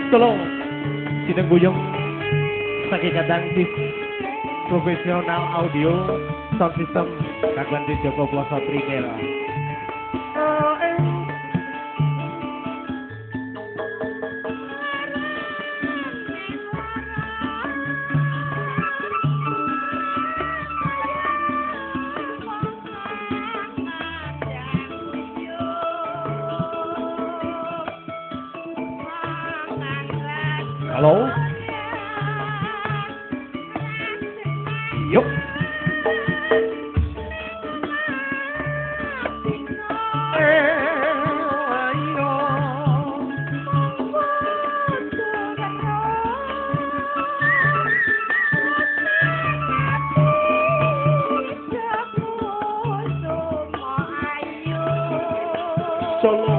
Solo Sinengguyung saking kadang tim profesional audio sound system kagungan di Joko Ploso Trinera. Halo. Yuk. Solo.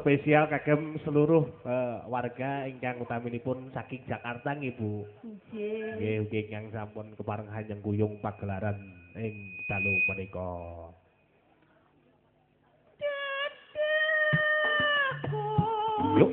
Spesial kagem seluruh warga ingkang utaminipun saking Jakarta nggih Bu. Nggih. Nggih ingkang sampun kepareng hanyeng guyung pagelaran ing dalu menika. Yuk. Yuk.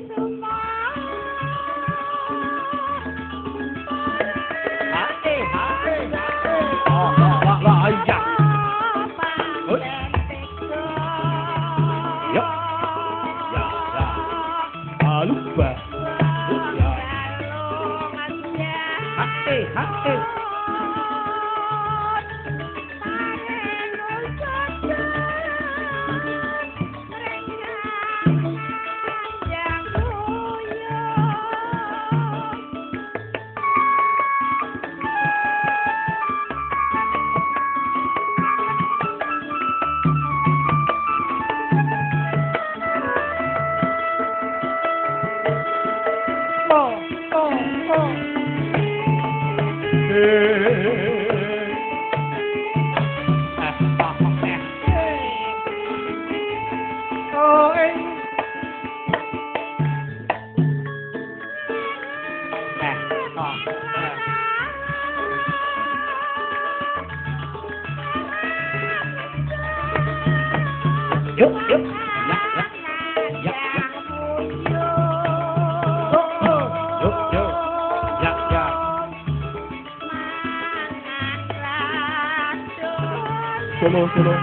Solo.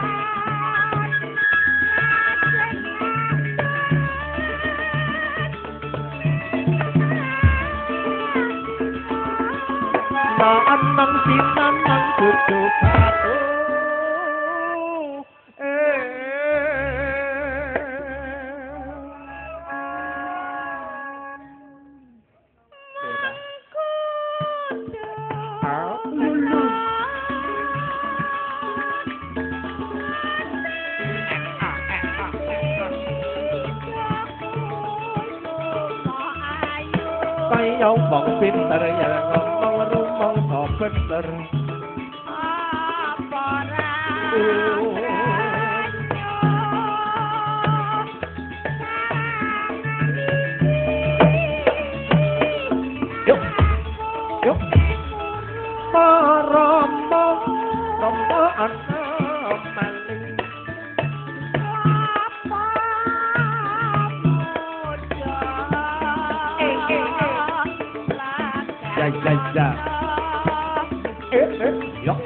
Nang sinan nang kudu satu. Kaya wong pinter ya ngomong rumong so bener. Apa Yuk. Romo ana maling. Ya. Yuk.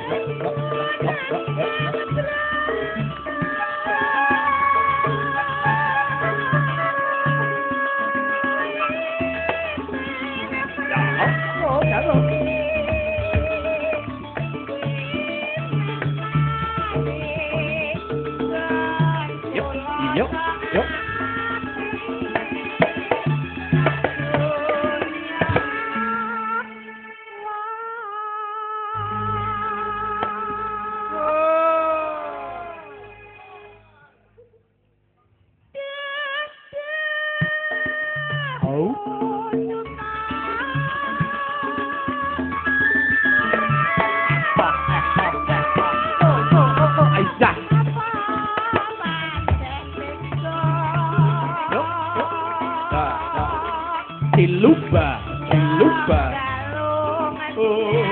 Oh. Aisyah. Siluba. Oh.